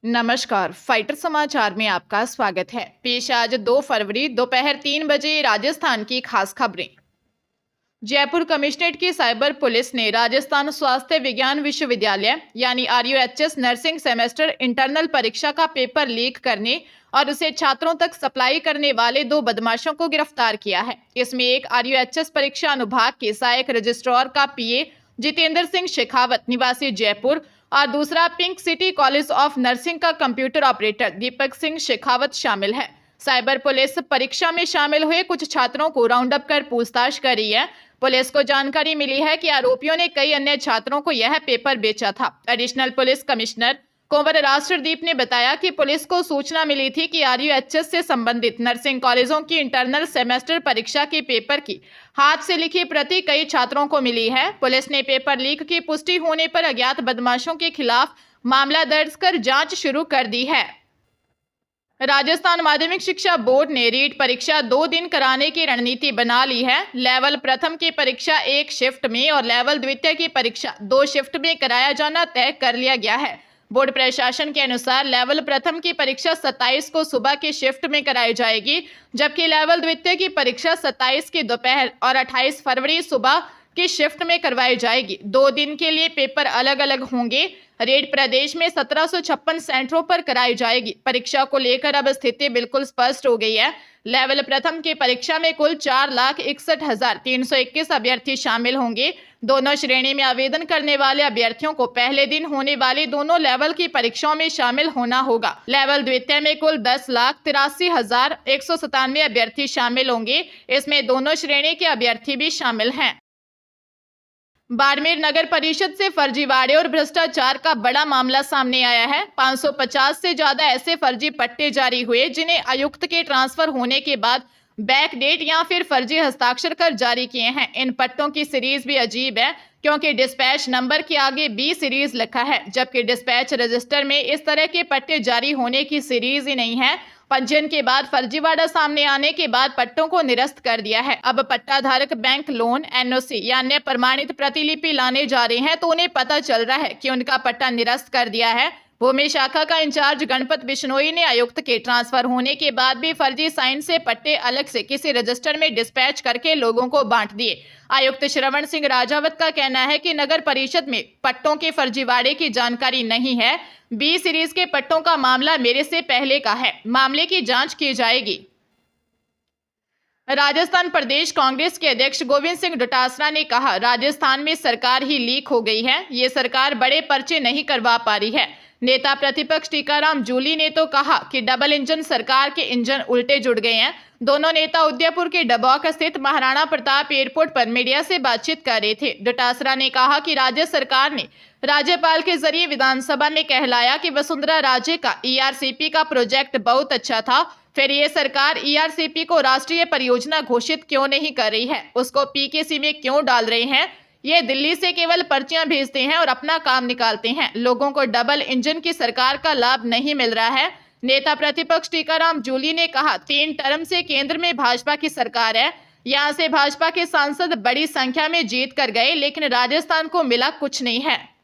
नमस्कार, फाइटर समाचार में आपका स्वागत है। पेश आज 2 फरवरी दोपहर 3 बजे राजस्थान की खास खबरें। जयपुर कमिश्नरेट की साइबर पुलिस ने राजस्थान स्वास्थ्य विज्ञान विश्वविद्यालय यानी RUHS नर्सिंग सेमेस्टर इंटरनल परीक्षा का पेपर लीक करने और उसे छात्रों तक सप्लाई करने वाले 2 बदमाशों को गिरफ्तार किया है। इसमें एक RUHS परीक्षा अनुभाग के सहायक रजिस्ट्रार का PA जितेंद्र सिंह शेखावत निवासी जयपुर और दूसरा pink city college of nursing का कंप्यूटर ऑपरेटर दीपक सिंह शेखावत शामिल है। साइबर पुलिस परीक्षा में शामिल हुए कुछ छात्रों को राउंड अप कर पूछताछ कर रही है। पुलिस को जानकारी मिली है कि आरोपियों ने कई अन्य छात्रों को यह पेपर बेचा था। एडिशनल पुलिस कमिश्नर कुंवर राष्ट्रदीप ने बताया कि पुलिस को सूचना मिली थी कि RUHS से संबंधित नर्सिंग कॉलेजों की इंटरनल सेमेस्टर परीक्षा के पेपर की हाथ से लिखी प्रति कई छात्रों को मिली है। पुलिस ने पेपर लीक की पुष्टि होने पर अज्ञात बदमाशों के खिलाफ मामला दर्ज कर जांच शुरू कर दी है। राजस्थान माध्यमिक शिक्षा बोर्ड ने रीट परीक्षा 2 दिन कराने की रणनीति बना ली है। लेवल प्रथम की परीक्षा 1 शिफ्ट में और लेवल द्वितीय की परीक्षा 2 शिफ्ट में कराया जाना तय कर लिया गया है। बोर्ड प्रशासन के अनुसार लेवल प्रथम की परीक्षा 27 को सुबह की शिफ्ट में कराई जाएगी, जबकि लेवल द्वितीय की परीक्षा 27 की दोपहर और 28 फरवरी सुबह की शिफ्ट में करवाई जाएगी। 2 दिन के लिए पेपर अलग अलग होंगे। रेट प्रदेश में 1756 सेंटरों पर कराई जाएगी। परीक्षा को लेकर अब स्थिति बिल्कुल स्पष्ट हो गई है। लेवल प्रथम की परीक्षा में कुल 4,61,321 अभ्यर्थी शामिल होंगे। दोनों श्रेणी में आवेदन करने वाले अभ्यर्थियों को पहले दिन होने वाली दोनों लेवल की परीक्षाओं में शामिल होना होगा। लेवल द्वितीय में कुल 10,83,197 अभ्यर्थी शामिल होंगे। इसमें दोनों श्रेणी के अभ्यर्थी भी शामिल हैं। बाड़मेर नगर परिषद से फर्जीवाड़े और भ्रष्टाचार का बड़ा मामला सामने आया है। 550 से ज्यादा ऐसे फर्जी पट्टे जारी हुए जिन्हें आयुक्त के ट्रांसफर होने के बाद बैक डेट या फिर फर्जी हस्ताक्षर कर जारी किए हैं। इन पट्टों की सीरीज भी अजीब है, क्योंकि डिस्पैच नंबर के आगे B सीरीज लिखा है, जबकि डिस्पैच रजिस्टर में इस तरह के पट्टे जारी होने की सीरीज ही नहीं है। पंजीयन के बाद फर्जीवाड़ा सामने आने के बाद पट्टों को निरस्त कर दिया है। अब पट्टाधारक बैंक लोन, NOC या अन्य प्रमाणित प्रतिलिपि लाने जा रहे हैं तो उन्हें पता चल रहा है कि उनका पट्टा निरस्त कर दिया है। भूमि शाखा का इंचार्ज गणपत बिश्नोई ने आयुक्त के ट्रांसफर होने के बाद भी फर्जी साइन से पट्टे अलग से किसी रजिस्टर में डिस्पैच करके लोगों को बांट दिए। आयुक्त श्रवण सिंह राजावत का कहना है कि नगर परिषद में पट्टों के फर्जीवाड़े की जानकारी नहीं है। B सीरीज के पट्टों का मामला मेरे से पहले का है। मामले की जांच की जाएगी। राजस्थान प्रदेश कांग्रेस के अध्यक्ष गोविंद सिंह डोटासरा ने कहा, राजस्थान में सरकार ही लीक हो गई है। ये सरकार बड़े पर्चे नहीं करवा पा रही है। नेता प्रतिपक्ष टीकाराम जूली ने तो कहा कि डबल इंजन सरकार के इंजन उल्टे जुड़ गए हैं। दोनों नेता उदयपुर के डबौक स्थित महाराणा प्रताप एयरपोर्ट पर मीडिया से बातचीत कर रहे थे। डोटासरा ने कहा कि राज्य सरकार ने राज्यपाल के जरिए विधानसभा में कहलाया कि वसुंधरा राजे का ERCP का प्रोजेक्ट बहुत अच्छा था। फिर ये सरकार ERCP को राष्ट्रीय परियोजना घोषित क्यों नहीं कर रही है, उसको PKC में क्यों डाल रहे हैं। ये दिल्ली से केवल पर्चियां भेजते हैं और अपना काम निकालते हैं। लोगों को डबल इंजन की सरकार का लाभ नहीं मिल रहा है। नेता प्रतिपक्ष टीकाराम जूली ने कहा, 3 टर्म से केंद्र में भाजपा की सरकार है। यहां से भाजपा के सांसद बड़ी संख्या में जीत कर गए, लेकिन राजस्थान को मिला कुछ नहीं है।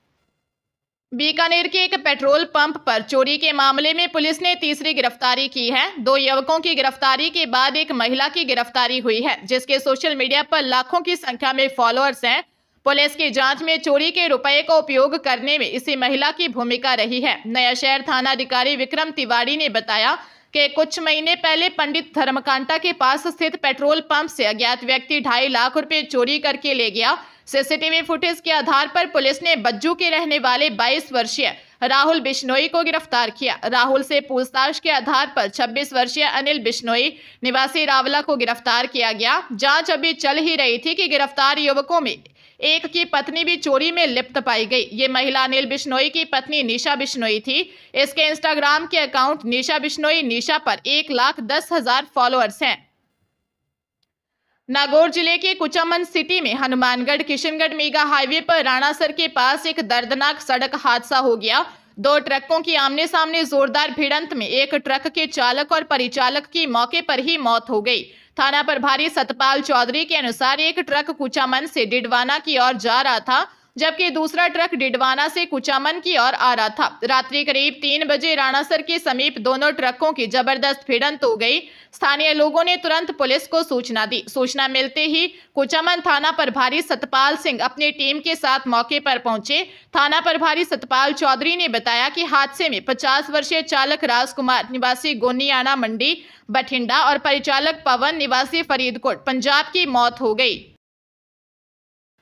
बीकानेर के एक पेट्रोल पंप पर चोरी के मामले में पुलिस ने तीसरी गिरफ्तारी की है। 2 युवकों की गिरफ्तारी के बाद एक महिला की गिरफ्तारी हुई है, जिसके सोशल मीडिया पर लाखों की संख्या में फॉलोअर्स हैं। पुलिस की जांच में चोरी के रुपए का उपयोग करने में इसी महिला की भूमिका रही है। नया शहर थानाधिकारी विक्रम तिवारी ने बताया कि कुछ महीने पहले पंडित धर्मकांटा के पास स्थित पेट्रोल पंप से अज्ञात व्यक्ति 2.5 लाख रुपए चोरी करके ले गया। सीसीटीवी फुटेज के आधार पर पुलिस ने बज्जू के रहने वाले 22 वर्षीय राहुल बिश्नोई को गिरफ्तार किया। राहुल से पूछताछ के आधार पर 26 वर्षीय अनिल बिश्नोई निवासी रावला को गिरफ्तार किया गया। जांच अभी चल ही रही थी कि गिरफ्तार युवकों में एक की पत्नी भी चोरी में लिप्त पाई गई। ये महिला अनिल बिश्नोई की पत्नी निशा बिश्नोई थी। इसके इंस्टाग्राम के अकाउंट निशा बिश्नोई निशा पर 1,10,000 फॉलोअर्स हैं। नागौर जिले के कुचामन सिटी में हनुमानगढ़ किशनगढ़ मेगा हाईवे पर राणासर के पास एक दर्दनाक सड़क हादसा हो गया। 2 ट्रकों की आमने सामने जोरदार भिड़ंत में एक ट्रक के चालक और परिचालक की मौके पर ही मौत हो गई। थाना प्रभारी सतपाल चौधरी के अनुसार एक ट्रक कुचामन से डिडवाना की ओर जा रहा था। जबकि दूसरा ट्रक डिडवाना से कुचामन की ओर आ रहा था। रात्रि करीब 3 बजे राणासर के समीप दोनों ट्रकों की जबरदस्त भिड़ंत हो गई। स्थानीय लोगों ने तुरंत पुलिस को सूचना दी। सूचना मिलते ही कुचामन थाना प्रभारी सतपाल सिंह अपनी टीम के साथ मौके पर पहुंचे। थाना प्रभारी सतपाल चौधरी ने बताया कि हादसे में 50 वर्षीय चालक राजकुमार निवासी गोनियाना मंडी बठिंडा और परिचालक पवन निवासी फरीदकोट पंजाब की मौत हो गई।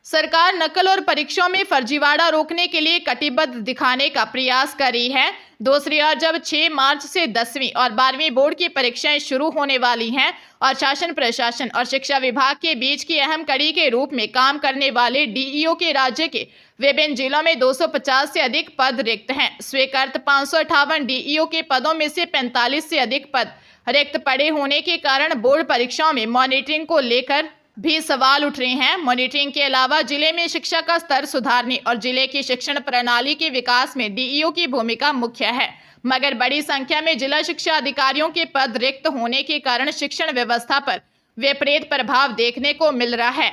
सरकार नकल और परीक्षाओं में फर्जीवाड़ा रोकने के लिए कटिबद्ध दिखाने का प्रयास कर रही है। दूसरी ओर जब 6 मार्च से 10वीं और 12वीं बोर्ड की परीक्षाएं शुरू होने वाली हैं और शासन प्रशासन और शिक्षा विभाग के बीच की अहम कड़ी के रूप में काम करने वाले डीईओ के राज्य के विभिन्न जिलों में 250 से अधिक पद रिक्त हैं। स्वीकृत 558 डीईओ के पदों में से 45 से अधिक पद रिक्त पड़े होने के कारण बोर्ड परीक्षाओं में मॉनिटरिंग को लेकर भी सवाल उठ रहे हैं। मॉनिटरिंग के अलावा जिले में शिक्षा का स्तर सुधारने और जिले की शिक्षण प्रणाली के विकास में डीईओ की भूमिका मुख्य है, मगर बड़ी संख्या में जिला शिक्षा अधिकारियों के पद रिक्त होने के कारण शिक्षण व्यवस्था पर विपरीत प्रभाव देखने को मिल रहा है।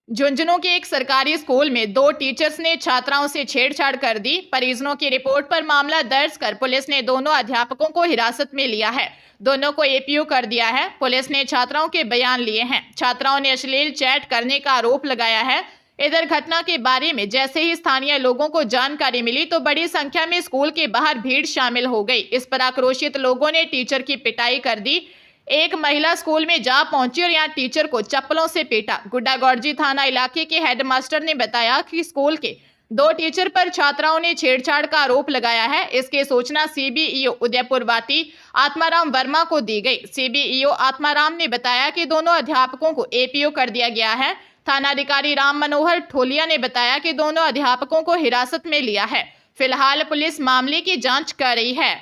झुंझुनू के एक सरकारी स्कूल में 2 टीचर्स ने छात्राओं से छेड़छाड़ कर दी। परिजनों की रिपोर्ट पर मामला दर्ज कर पुलिस ने दोनों अध्यापकों को हिरासत में लिया है। दोनों को एपीओ कर दिया है। पुलिस ने छात्राओं के बयान लिए हैं। छात्राओं ने अश्लील चैट करने का आरोप लगाया है। इधर घटना के बारे में जैसे ही स्थानीय लोगों को जानकारी मिली तो बड़ी संख्या में स्कूल के बाहर भीड़ शामिल हो गई। इस पर आक्रोशित लोगों ने टीचर की पिटाई कर दी। एक महिला स्कूल में जा पहुंची और यहां टीचर को चप्पलों से पीटा। गुड्डागौड़जी थाना इलाके के हेडमास्टर ने बताया कि स्कूल के 2 टीचर पर छात्राओं ने छेड़छाड़ का आरोप लगाया है। इसकी सूचना सीबीईओ उदयपुर वाटी आत्माराम वर्मा को दी गई। सीबीईओ आत्माराम ने बताया कि दोनों अध्यापकों को एपीओ कर दिया गया है। थानाधिकारी राम मनोहर ठोलिया ने बताया कि दोनों अध्यापकों को हिरासत में लिया है। फिलहाल पुलिस मामले की जांच कर रही है।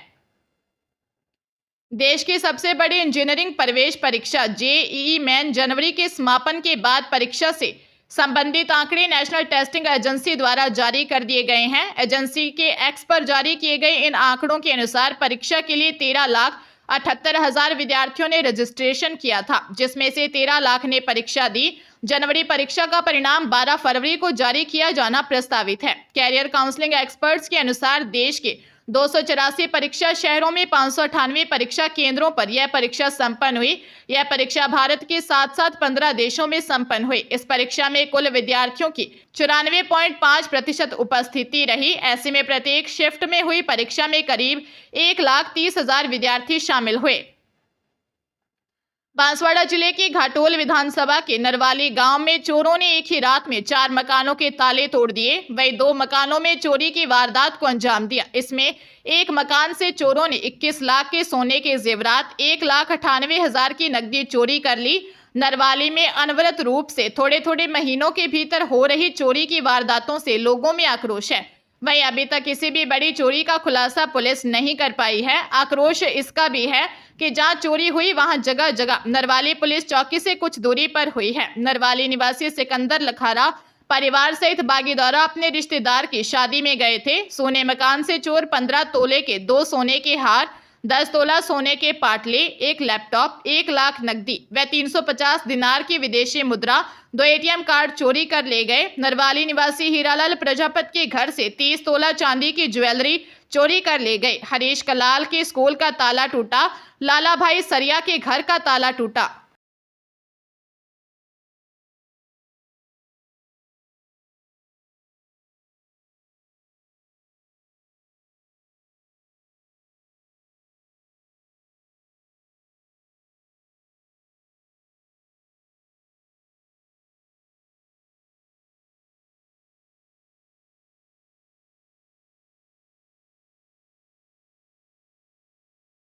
देश की सबसे बड़ी इंजीनियरिंग प्रवेश परीक्षा जेईई मेन जनवरी के समापन के बाद परीक्षा से संबंधित आंकड़े नेशनल टेस्टिंग एजेंसी द्वारा जारी कर दिए गए हैं। एजेंसी के एक्स पर जारी किए गए इन आंकड़ों के अनुसार परीक्षा के लिए 13,78,000 विद्यार्थियों ने रजिस्ट्रेशन किया था, जिसमें से 13 लाख ने परीक्षा दी। जनवरी परीक्षा का परिणाम 12 फरवरी को जारी किया जाना प्रस्तावित है। कैरियर काउंसलिंग एक्सपर्ट्स के अनुसार देश के 284 परीक्षा शहरों में 598 परीक्षा केंद्रों पर यह परीक्षा संपन्न हुई। यह परीक्षा भारत के साथ साथ 15 देशों में संपन्न हुई। इस परीक्षा में कुल विद्यार्थियों की 94.5% उपस्थिति रही। ऐसे में प्रत्येक शिफ्ट में हुई परीक्षा में करीब 1,30,000 विद्यार्थी शामिल हुए। बांसवाड़ा जिले के घाटोल विधानसभा के नरवाली गांव में चोरों ने एक ही रात में 4 मकानों के ताले तोड़ दिए। वहीं 2 मकानों में चोरी की वारदात को अंजाम दिया। इसमें एक मकान से चोरों ने 21 लाख के सोने के जेवरात, 1,98,000 की नकदी चोरी कर ली। नरवाली में अनवरत रूप से थोड़े थोड़े महीनों के भीतर हो रही चोरी की वारदातों से लोगों में आक्रोश है। वहीं अभी तक किसी भी बड़ी चोरी का खुलासा पुलिस नहीं कर पाई है। आक्रोश इसका भी है कि जहां चोरी हुई वहां जगह जगह नरवाली पुलिस चौकी से कुछ दूरी पर हुई है। नरवाली निवासी सिकंदर लखारा परिवार सहित बागीदौरा अपने रिश्तेदार की शादी में गए थे। सोने मकान से चोर 15 तोले के 2 सोने के हार, 10 तोला सोने के पाटले, 1 लैपटॉप, 1 लाख नकदी व 350 दिनार की विदेशी मुद्रा, 2 एटीएम कार्ड चोरी कर ले गए। नरवाली निवासी हीरालाल प्रजापति के घर से 30 तोला चांदी की ज्वेलरी चोरी कर ले गए। हरीश कलाल के स्कूल का ताला टूटा। लाला भाई सरिया के घर का ताला टूटा।